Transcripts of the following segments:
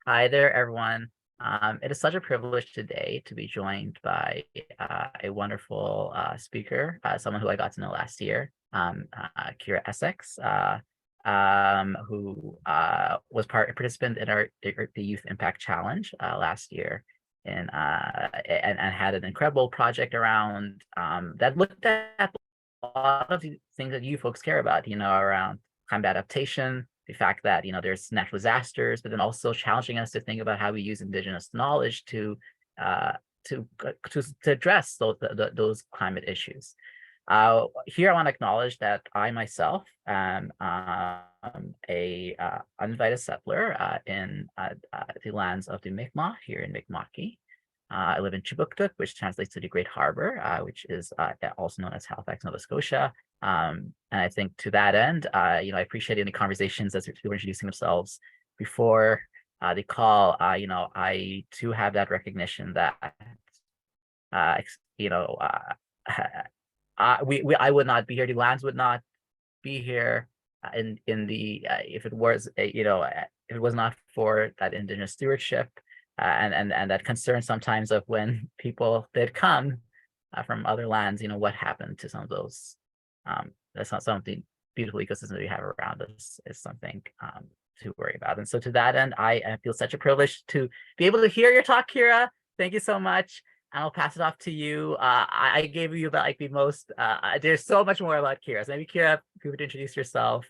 Hi there, everyone. It is such a privilege today to be joined by a wonderful speaker, someone who I got to know last year, Kira Essex, who was participant in the Youth Impact Challenge last year, and had an incredible project around that looked at a lot of the things that you folks care about, around climate adaptation, the fact that there's natural disasters, but then also challenging us to think about how we use indigenous knowledge uh, to address those climate issues. Here, I want to acknowledge that I myself am a uninvited settler in the lands of the Mi'kmaq here in Mi'kmaqui. I live in Chibuktuk, which translates to the Great Harbor, which is also known as Halifax, Nova Scotia. And I think to that end, I appreciate any conversations as people were introducing themselves before the call. I too have that recognition that uh, you know I would not be here. The lands would not be here in the if it was if it was not for that indigenous stewardship and that concern sometimes of when people did come from other lands, what happened to some of those. That's not something beautiful ecosystem that we have around us is something to worry about. And so to that end, I feel such a privilege to be able to hear your talk, Kira. Thank you so much. I'll pass it off to you. I gave you like the most, there's so much more about Kira. So maybe Kira, if you would introduce yourself,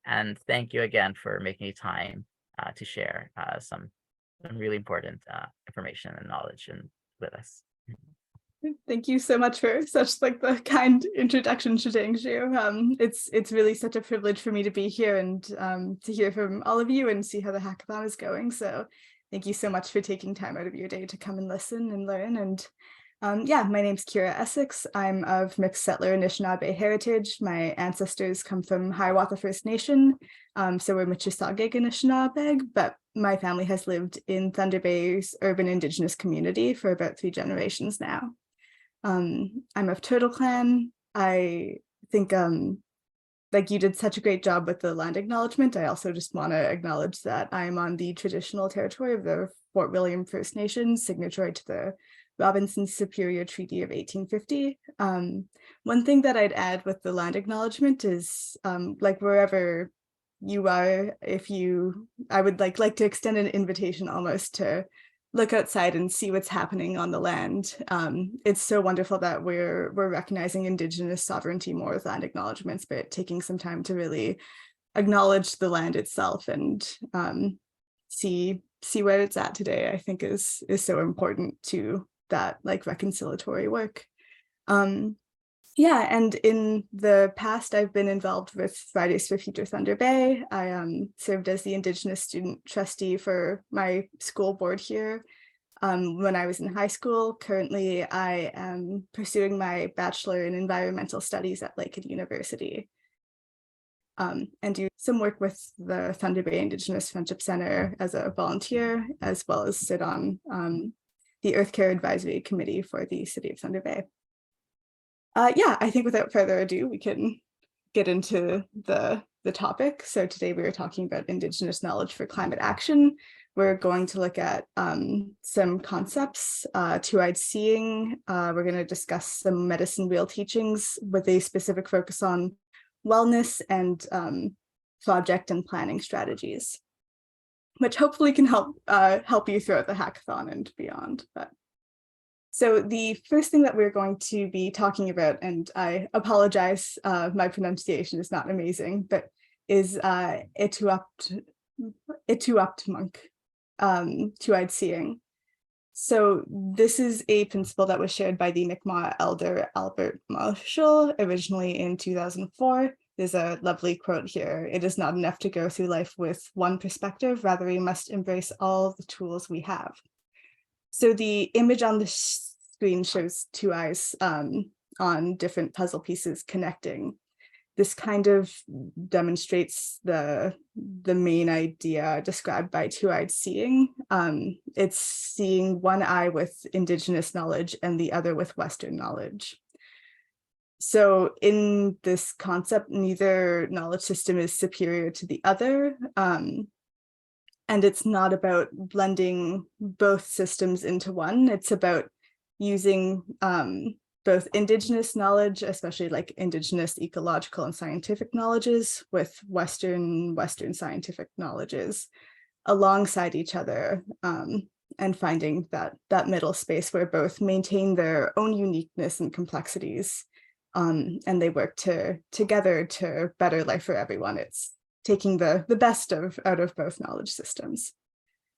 and thank you again for making time to share some really important information and knowledge with us. Thank you so much for such like the kind introduction, Shitang. It's really such a privilege for me to be here and to hear from all of you and see how the hackathon is going. So thank you so much for taking time out of your day to come and listen and learn. And yeah, my name's Kira Essex. I'm of mixed settler Anishinaabe heritage. My ancestors come from Hiawatha First Nation, so we're Mississauga Anishinaabe, but my family has lived in Thunder Bay's urban Indigenous community for about 3 generations now. I'm of Turtle Clan. I think like you did such a great job with the land acknowledgement. I also just want to acknowledge that I'm on the traditional territory of the Fort William First Nation, signatory to the Robinson-Superior Treaty of 1850. One thing that I'd add with the land acknowledgement is like wherever you are, I would like to extend an invitation almost to look outside and see what's happening on the land. It's so wonderful that we're recognizing Indigenous sovereignty more with land acknowledgements, but taking some time to really acknowledge the land itself and see where it's at today, I think is so important to that like reconciliatory work. Yeah, and in the past, I've been involved with Fridays for Future Thunder Bay. I served as the Indigenous student trustee for my school board here when I was in high school. Currently, I am pursuing my bachelor in environmental studies at Lakehead University and do some work with the Thunder Bay Indigenous Friendship Center as a volunteer, as well as sit on the Earth Care Advisory Committee for the City of Thunder Bay. Yeah, I think without further ado, we can get into the topic. So today we are talking about Indigenous knowledge for climate action. We're going to look at some concepts, two-eyed seeing. We're going to discuss some medicine wheel teachings with a specific focus on wellness and project and planning strategies, which hopefully can help you throughout the hackathon and beyond. So the first thing that we're going to be talking about, and I apologize, my pronunciation is not amazing, but is Ituaptmunk, two-eyed seeing. So this is a principle that was shared by the Mi'kmaq elder Albert Marshall originally in 2004. There's a lovely quote here: "It is not enough to go through life with one perspective, rather we must embrace all the tools we have." So the image on the screen shows 2 eyes on different puzzle pieces connecting. This kind of demonstrates the main idea described by two-eyed seeing. It's seeing one eye with Indigenous knowledge and the other with Western knowledge. So in this concept, neither knowledge system is superior to the other. And it's not about blending both systems into one. It's about using both Indigenous knowledge, especially like Indigenous ecological and scientific knowledges, with Western scientific knowledges alongside each other, and finding that middle space where both maintain their own uniqueness and complexities, and they work together to better life for everyone. It's taking the best out of both knowledge systems.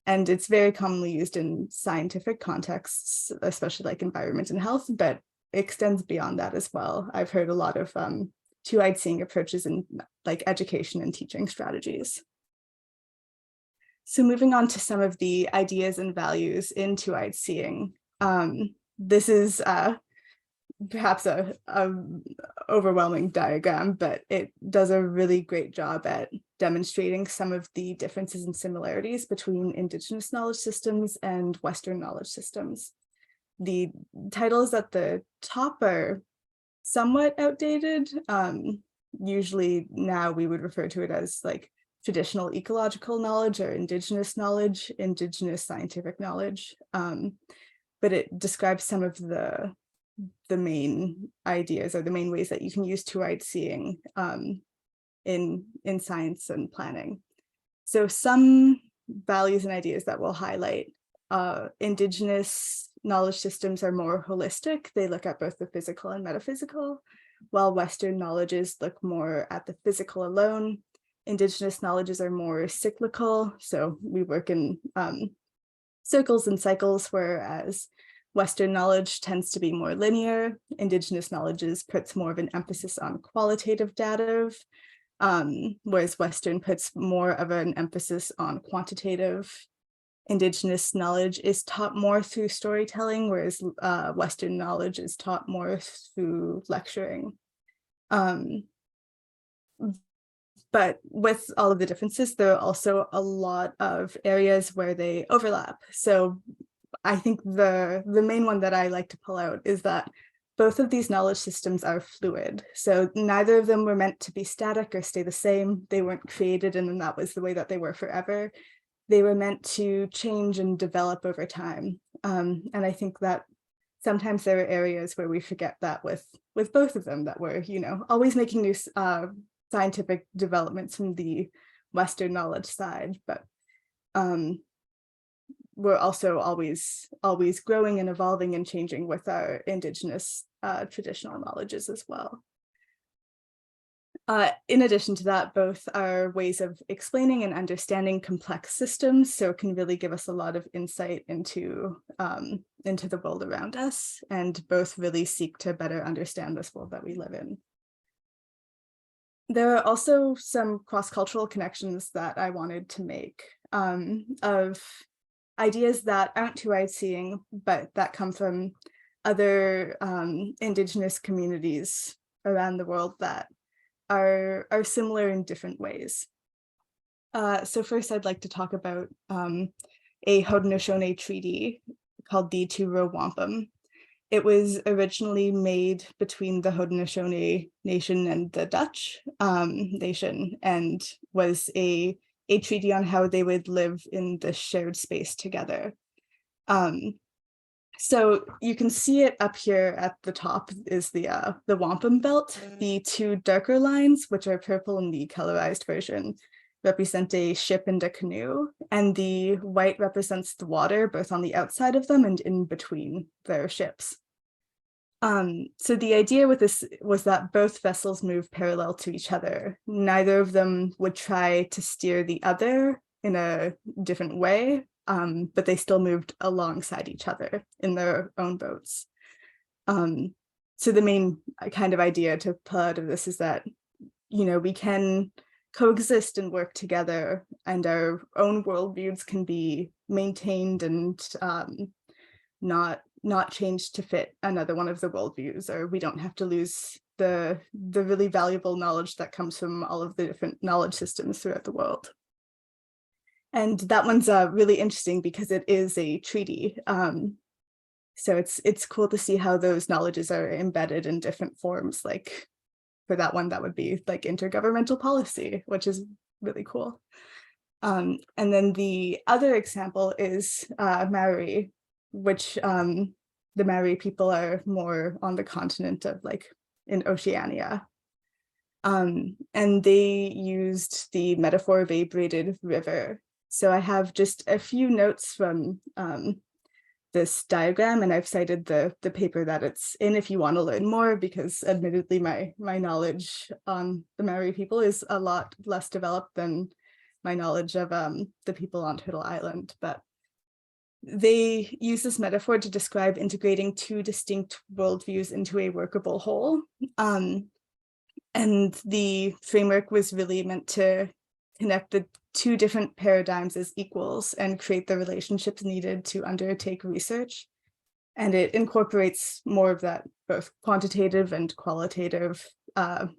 And it's very commonly used in scientific contexts, especially like environment and health, but extends beyond that as well. I've heard a lot of two-eyed seeing approaches in like education and teaching strategies. So moving on to some of the ideas and values in two-eyed seeing. This is perhaps a overwhelming diagram, but it does a really great job at demonstrating some of the differences and similarities between Indigenous knowledge systems and Western knowledge systems. The titles at the top are somewhat outdated. Usually now we would refer to it as like traditional ecological knowledge or Indigenous knowledge, Indigenous scientific knowledge. But it describes some of the main ideas or the main ways that you can use two-eyed seeing in science and planning. So some values and ideas that we'll highlight. Indigenous knowledge systems are more holistic. They look at both the physical and metaphysical, while Western knowledges look more at the physical alone. Indigenous knowledges are more cyclical, so we work in circles and cycles, whereas Western knowledge tends to be more linear. Indigenous knowledges puts more of an emphasis on qualitative data, whereas Western puts more of an emphasis on quantitative. Indigenous knowledge is taught more through storytelling, whereas Western knowledge is taught more through lecturing. But with all of the differences, there are also a lot of areas where they overlap. So I think the main one that I like to pull out is that both of these knowledge systems are fluid. So neither of them were meant to be static or stay the same. They weren't created and then that was the way that they were forever. They were meant to change and develop over time. And I think that sometimes there are areas where we forget that with both of them, that we're, always making new scientific developments from the Western knowledge side, but we're also always growing and evolving and changing with our Indigenous traditional knowledges as well. In addition to that, both are ways of explaining and understanding complex systems, so it can really give us a lot of insight into the world around us, and both really seek to better understand this world that we live in. There are also some cross-cultural connections that I wanted to make of ideas that aren't two-eyed seeing, but that come from other Indigenous communities around the world that are similar in different ways. So first I'd like to talk about a Haudenosaunee treaty called the Two-Row Wampum. It was originally made between the Haudenosaunee Nation and the Dutch Nation, and was a treaty on how they would live in the shared space together. So you can see it up here at the top is the wampum belt. The two darker lines, which are purple in the colorized version, represent a ship and a canoe, and the white represents the water, both on the outside of them and in between their ships. So the idea with this was that both vessels move parallel to each other. Neither of them would try to steer the other in a different way, but they still moved alongside each other in their own boats. So the main kind of idea to pull out of this is that, we can coexist and work together, and our own worldviews can be maintained and not changed to fit another one of the worldviews, or we don't have to lose the really valuable knowledge that comes from all of the different knowledge systems throughout the world. And that one's really interesting because it is a treaty. So it's cool to see how those knowledges are embedded in different forms. Like for that one, that would be like intergovernmental policy, which is really cool. And then the other example is Maori, which the Maori people are more on the continent of like in Oceania. And they used the metaphor of a braided river. So I have just a few notes from this diagram, and I've cited the paper that it's in if you want to learn more, because admittedly my knowledge on the Maori people is a lot less developed than my knowledge of the people on Turtle Island. But they use this metaphor to describe integrating two distinct worldviews into a workable whole. And the framework was really meant to connect the two different paradigms as equals and create the relationships needed to undertake research. And it incorporates more of that both quantitative and qualitative,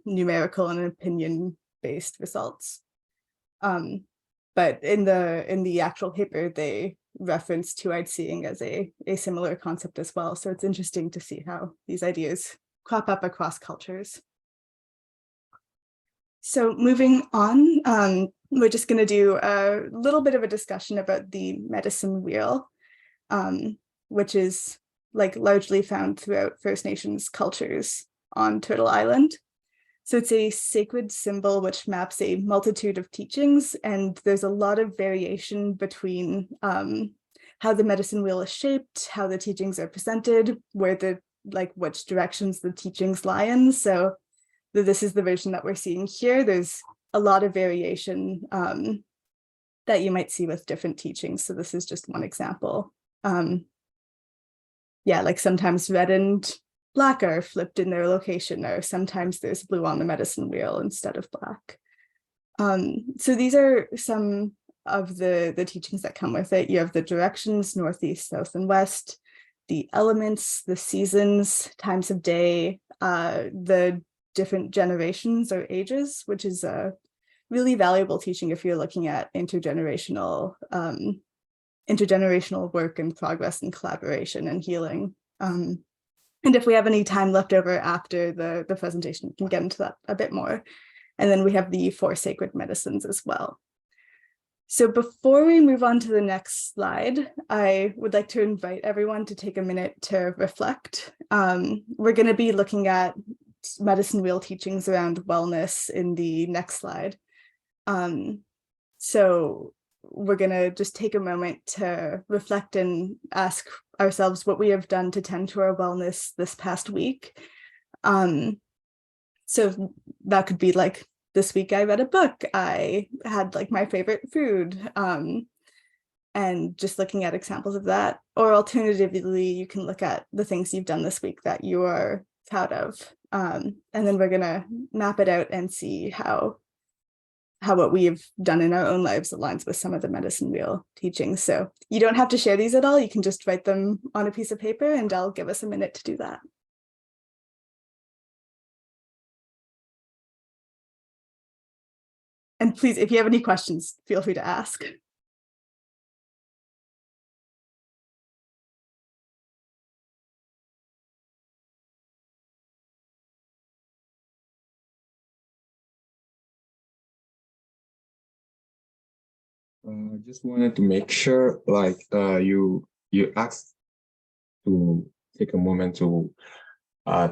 numerical and opinion-based results. But in the actual paper, they reference two-eyed seeing as a similar concept as well. So it's interesting to see how these ideas crop up across cultures. So moving on, we're just going to do a little bit of a discussion about the medicine wheel, which is like largely found throughout First Nations cultures on Turtle Island. So it's a sacred symbol which maps a multitude of teachings, and there's a lot of variation between how the medicine wheel is shaped, how the teachings are presented, which directions the teachings lie in. So this is the version that we're seeing here. There's a lot of variation that you might see with different teachings. So this is just one example. Yeah, like sometimes red and black are flipped in their location, or sometimes there's blue on the medicine wheel instead of black. So these are some of the teachings that come with it. You have the directions, northeast, south, and west, the elements, the seasons, times of day, the different generations or ages, which is a really valuable teaching if you're looking at intergenerational work and progress and collaboration and healing. And if we have any time left over after the presentation, we can get into that a bit more. And then we have the 4 sacred medicines as well. So before we move on to the next slide, I would like to invite everyone to take a minute to reflect. We're going to be looking at medicine wheel teachings around wellness in the next slide. So we're going to just take a moment to reflect and ask ourselves what we have done to tend to our wellness this past week. So that could be like, this week I read a book, I had like my favorite food, and just looking at examples of that. Or alternatively, you can look at the things you've done this week that you are proud of. And then we're going to map it out and see how what we've done in our own lives aligns with some of the medicine wheel teachings. So you don't have to share these at all. You can just write them on a piece of paper, and I'll give us a minute to do that. And please, if you have any questions, feel free to ask. I just wanted to make sure, like, you asked to take a moment to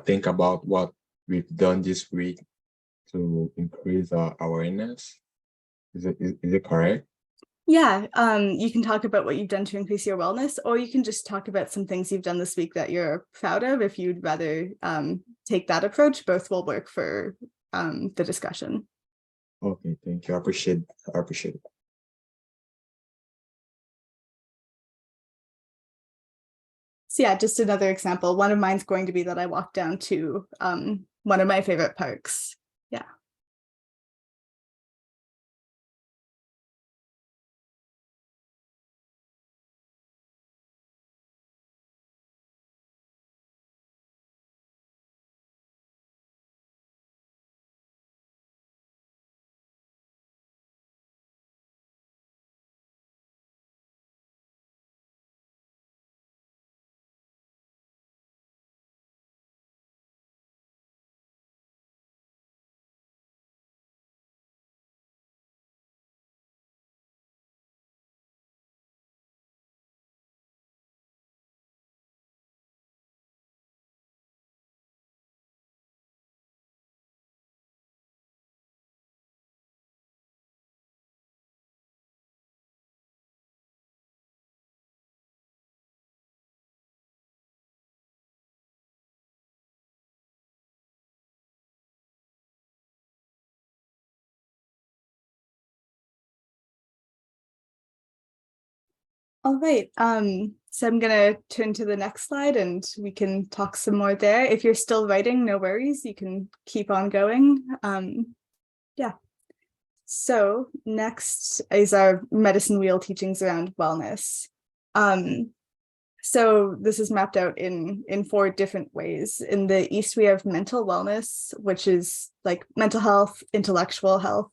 think about what we've done this week to increase our awareness. Is it correct? Yeah, you can talk about what you've done to increase your wellness, or you can just talk about some things you've done this week that you're proud of. If you'd rather take that approach, both will work for the discussion. Okay, thank you. I appreciate it. So yeah, just another example. One of mine's going to be that I walked down to one of my favorite parks. Yeah. All right. So I'm gonna turn to the next slide and we can talk some more there. If you're still writing, no worries, you can keep on going. Yeah. So next is our medicine wheel teachings around wellness. So this is mapped out in 4 different ways. In the East, we have mental wellness, which is like mental health, intellectual health,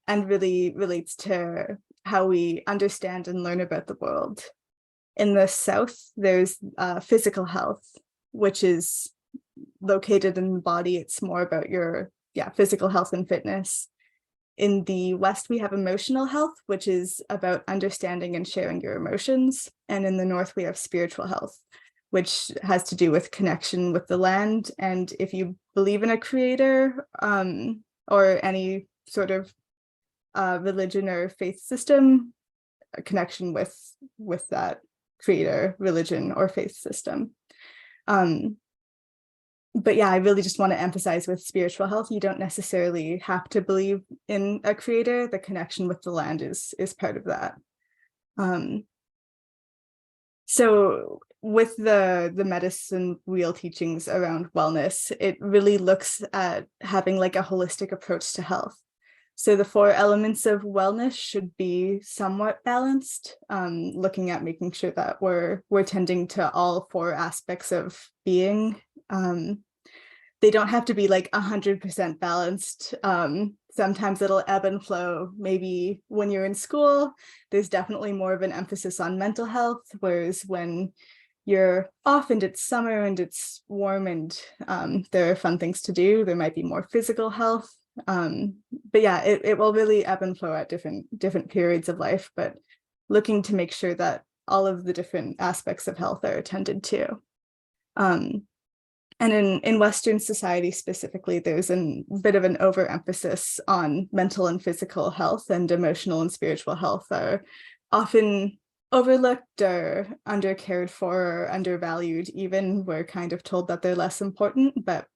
and really relates to how we understand and learn about the world. In the South, there's physical health, which is located in the body. It's more about your physical health and fitness. In the West, we have emotional health, which is about understanding and sharing your emotions. And in the North, we have spiritual health, which has to do with connection with the land. And if you believe in a creator or any sort of religion or faith system, a connection with that creator, religion, or faith system. But yeah, I really just want to emphasize with spiritual health, you don't necessarily have to believe in a creator. The connection with the land is part of that. So with the medicine wheel teachings around wellness, it really looks at having like a holistic approach to health. So the 4 elements of wellness should be somewhat balanced, looking at making sure that we're tending to all 4 aspects of being. They don't have to be like 100% balanced. Sometimes it'll ebb and flow. Maybe when you're in school, there's definitely more of an emphasis on mental health, whereas when you're off and it's summer and it's warm and there are fun things to do, there might be more physical health. But yeah, it will really ebb and flow at different periods of life, but looking to make sure that all of the different aspects of health are attended to. And in Western society specifically, there's a bit of an overemphasis on mental and physical health, and emotional and spiritual health are often overlooked or undercared for or undervalued. Even we're kind of told that they're less important, but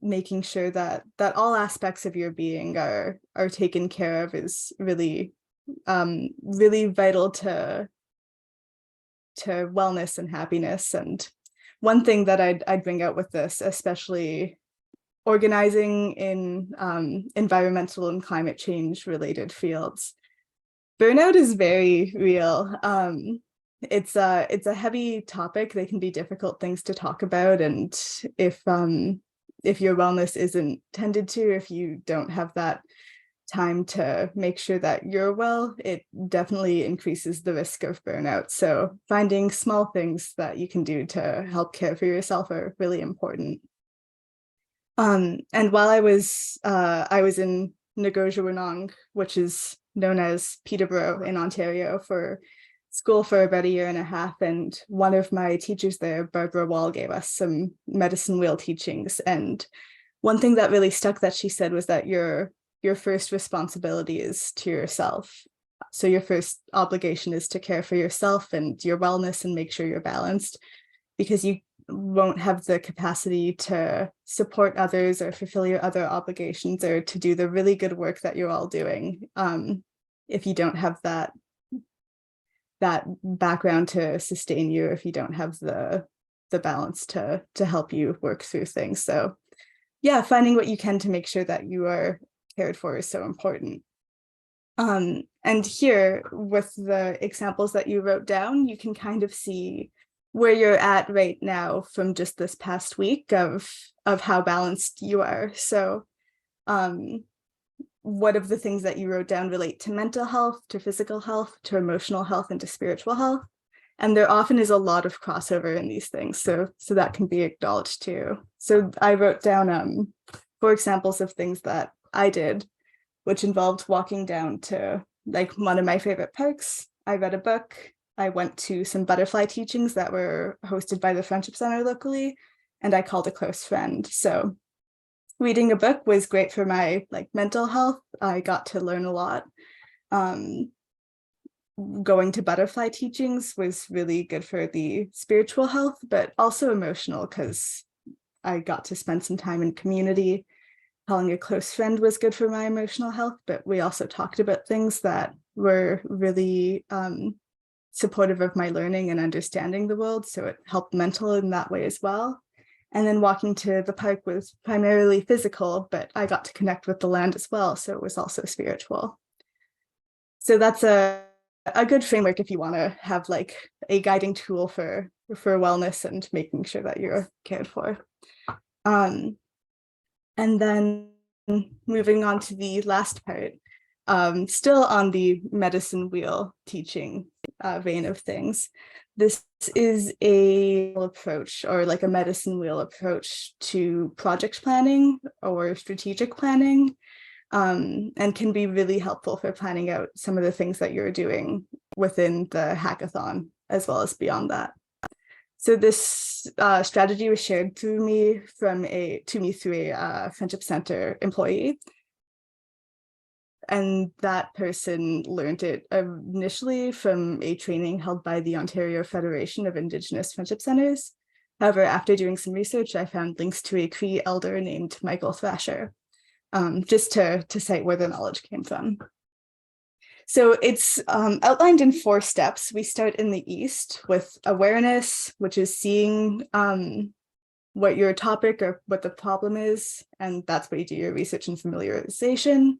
making sure that all aspects of your being are taken care of is really really vital to wellness and happiness. And one thing that I'd bring out with this, especially organizing in environmental and climate change related fields, burnout is very real. It's a heavy topic. They can be difficult things to talk about, and if your wellness isn't tended to, if you don't have that time to make sure that you're well, it definitely increases the risk of burnout. So finding small things that you can do to help care for yourself are really important. And while I was in Ngozi, which is known as Peterborough in Ontario, for school for about 1.5 years, and one of my teachers there, Barbara Wall, gave us some medicine wheel teachings. And one thing that really stuck that she said was that your first responsibility is to yourself. So your first obligation is to care for yourself and your wellness and make sure you're balanced, because you won't have the capacity to support others or fulfill your other obligations or to do the really good work that you're all doing if you don't have that background to sustain you, if you don't have the balance to help you work through things. So yeah, finding what you can to make sure that you are cared for is so important. And here, with the examples that you wrote down, you can kind of see where you're at right now from just this past week of how balanced you are. So what of the things that you wrote down relate to mental health, to physical health, to emotional health, and to spiritual health? And there often is a lot of crossover in these things, so that can be acknowledged too. So I wrote down 4 examples of things that I did, which involved walking down to like one of my favorite parks. I read a book. I went to some butterfly teachings that were hosted by the Friendship Center locally, and I called a close friend. So reading a book was great for my mental health. I got to learn a lot. Going to butterfly teachings was really good for the spiritual health, but also emotional, because I got to spend some time in community. Calling a close friend was good for my emotional health, but we also talked about things that were really supportive of my learning and understanding the world. So it helped mental in that way as well. And then walking to the park was primarily physical, but I got to connect with the land as well. So it was also spiritual. So that's a good framework if you want to have like a guiding tool for wellness and making sure that you're cared for. And then moving on to the last part, still on the medicine wheel teaching vein of things. This is a approach, or like a medicine wheel approach to project planning or strategic planning, and can be really helpful for planning out some of the things that you're doing within the hackathon, as well as beyond that. So this strategy was shared to me through a Friendship Center employee. And that person learned it initially from a training held by the Ontario Federation of Indigenous Friendship Centers. However, after doing some research, I found links to a Cree elder named Michael Thrasher, just to cite where the knowledge came from. So it's outlined in 4 steps. We start in the East with awareness, which is seeing what your topic or what the problem is, and that's where you do your research and familiarization.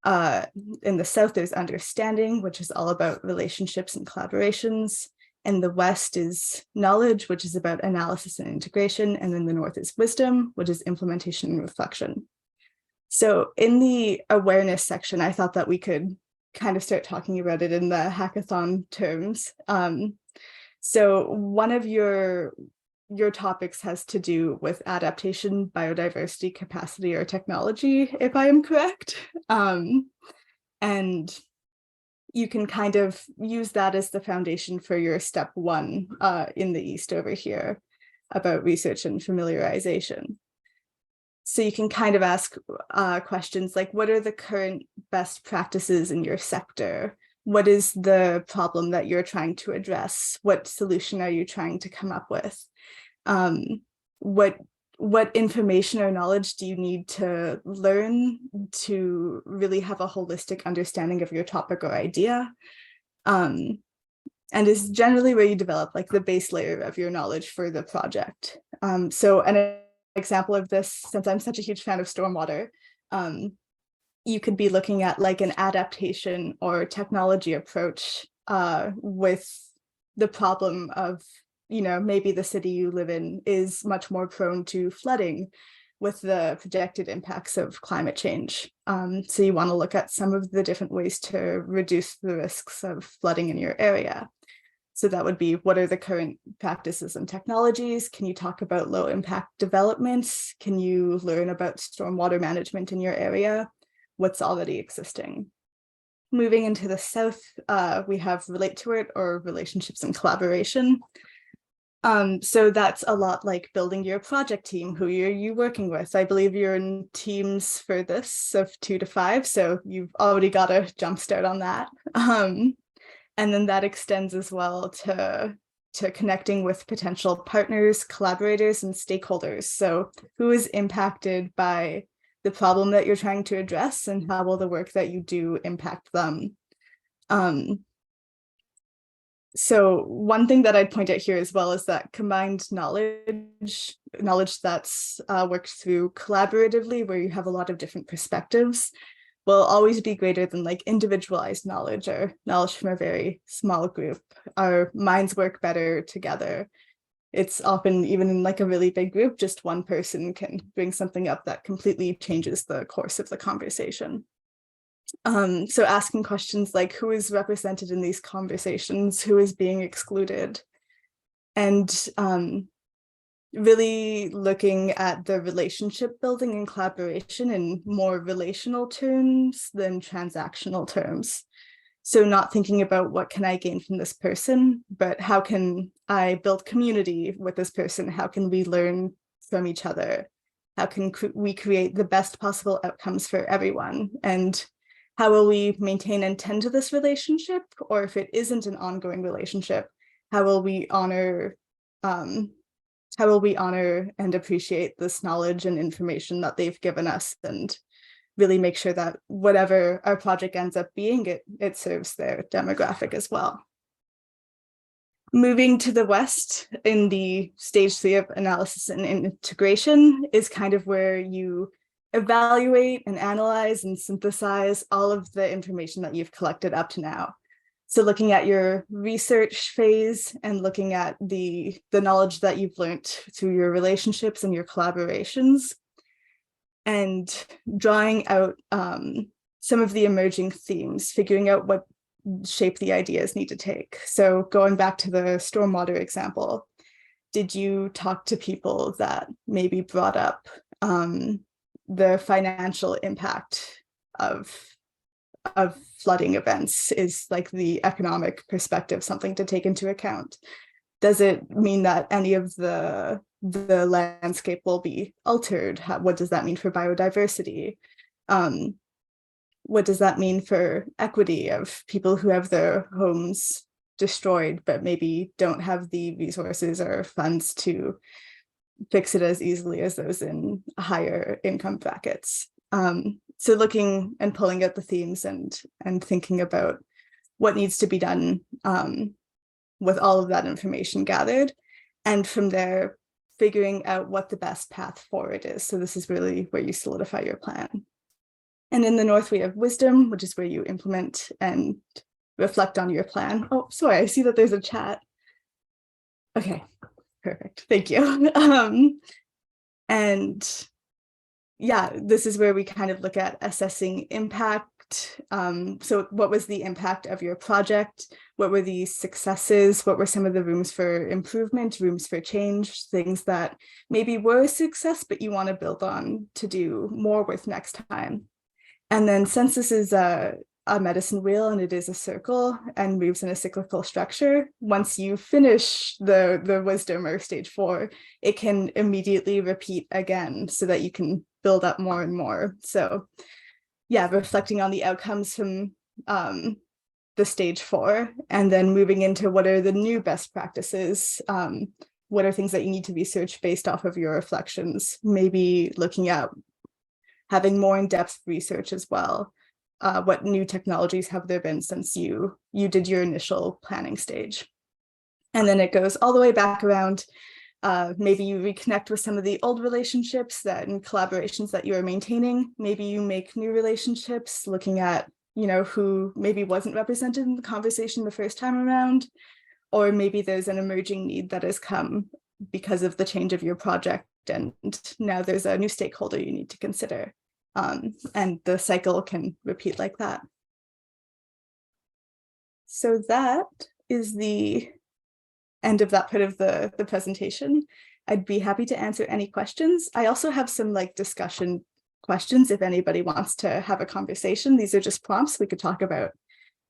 In the South, there's understanding, which is all about relationships and collaborations. In the West is knowledge, which is about analysis and integration. And then the North is wisdom, which is implementation and reflection. So in the awareness section, I thought that we could kind of start talking about it in the hackathon terms. So one of your topics has to do with adaptation, biodiversity, capacity, or technology, if I am correct. And you can kind of use that as the foundation for your step 1 in the East over here about research and familiarization. So you can kind of ask questions like, what are the current best practices in your sector? What is the problem that you're trying to address? What solution are you trying to come up with? What information or knowledge do you need to learn to really have a holistic understanding of your topic or idea? And is generally where you develop like the base layer of your knowledge for the project. So an example of this, since I'm such a huge fan of stormwater, you could be looking at like an adaptation or technology approach with the problem of, you know, maybe the city you live in is much more prone to flooding with the projected impacts of climate change. So you want to look at some of the different ways to reduce the risks of flooding in your area. So that would be, what are the current practices and technologies? Can you talk about low impact developments? Can you learn about stormwater management in your area? What's already existing? Moving into the South, we have relate to it, or relationships and collaboration. So that's a lot like building your project team. Who are you working with? I believe you're in teams for this of 2 to 5, so you've already got a jump start on that. And then that extends as well to connecting with potential partners, collaborators, and stakeholders. So who is impacted by the problem that you're trying to address, and how will the work that you do impact them? So one thing that I'd point out here as well is that combined knowledge that's worked through collaboratively, where you have a lot of different perspectives, will always be greater than like individualized knowledge or knowledge from a very small group. Our minds work better together. It's often, even in like a really big group, just one person can bring something up that completely changes the course of the conversation. So asking questions like, who is represented in these conversations? Who is being excluded? And really looking at the relationship building and collaboration in more relational terms than transactional terms. So not thinking about what can I gain from this person, but how can I build community with this person? How can we learn from each other? How can we create the best possible outcomes for everyone? And how will we maintain and tend to this relationship? Or if it isn't an ongoing relationship, how will we honor and appreciate this knowledge and information that they've given us, and really make sure that whatever our project ends up being, it serves their demographic as well. Moving to the west in the stage 3 of analysis and integration is kind of where you evaluate and analyze and synthesize all of the information that you've collected up to now. So looking at your research phase and looking at the knowledge that you've learned through your relationships and your collaborations, and drawing out some of the emerging themes, figuring out what shape the ideas need to take. So going back to the stormwater example, did you talk to people that maybe brought up the financial impact of flooding events? Is like the economic perspective something to take into account? Does it mean that any of the landscape will be altered? What does that mean for biodiversity? What does that mean for equity of people who have their homes destroyed, but maybe don't have the resources or funds to fix it as easily as those in higher income brackets? So looking and pulling out the themes and thinking about what needs to be done with all of that information gathered. And from there, figuring out what the best path forward is. So this is really where you solidify your plan. And in the north, we have wisdom, which is where you implement and reflect on your plan. Oh, sorry, I see that there's a chat. Okay, perfect. Thank you. And yeah, this is where we kind of look at assessing impact. So what was the impact of your project? What were the successes? What were some of the rooms for improvement, rooms for change, things that maybe were a success, but you want to build on to do more with next time? And then since this is a medicine wheel and it is a circle and moves in a cyclical structure, once you finish the wisdom or stage 4, it can immediately repeat again so that you can build up more and more. So yeah, reflecting on the outcomes from the stage 4, and then moving into what are the new best practices, what are things that you need to research based off of your reflections, maybe looking at having more in-depth research as well. What new technologies have there been since you did your initial planning stage? And then it goes all the way back around. Maybe you reconnect with some of the old relationships and collaborations that you are maintaining. Maybe you make new relationships, looking at, who maybe wasn't represented in the conversation the first time around, or maybe there's an emerging need that has come because of the change of your project, and now there's a new stakeholder you need to consider. And the cycle can repeat like that. So that is the end of that part of the presentation. I'd be happy to answer any questions. I also have some discussion questions if anybody wants to have a conversation. These are just prompts. We could talk about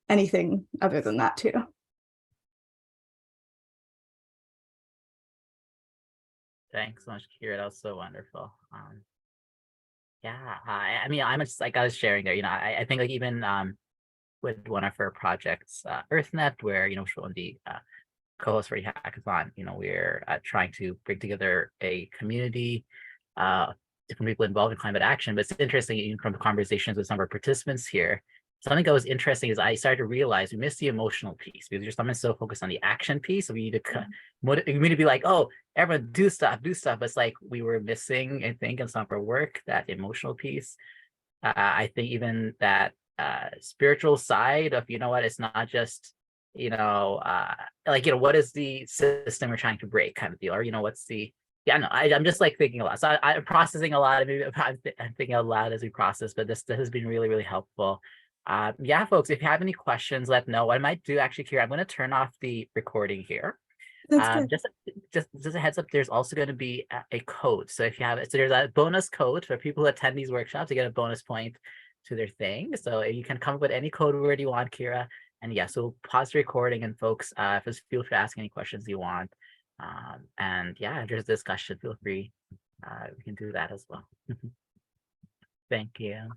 anything other than that too. Thanks so much, Kira. That was so wonderful. Yeah, I mean, I'm just like I was sharing there. I think even with one of our projects, EarthNet, where one of the co-hosts for the hackathon, we're trying to bring together a community, different people involved in climate action. But it's interesting, even from the conversations with some of our participants here, something that was interesting is I started to realize we missed the emotional piece because I'm so focused on the action piece. So we need to be like, oh, everyone do stuff. But it's like we were missing, I think, in some of our work, that emotional piece. I think even that spiritual side of, it's not just, what is the system we're trying to break kind of deal, or, what's the, I'm just thinking a lot. So I'm processing a lot. Maybe I'm thinking out loud as we process, but this has been really, really helpful. Yeah, folks, if you have any questions, let me know. What I might do actually here, I'm going to turn off the recording here. Just a heads up, there's also going to be a code. So if you have it, so there's a bonus code for people who attend these workshops to get a bonus point to their thing. So you can come up with any code word you want, Kira. And yeah, so we'll pause the recording, and folks, just feel free to ask any questions you want. And yeah, if there's discussion, feel free. We can do that as well. Thank you.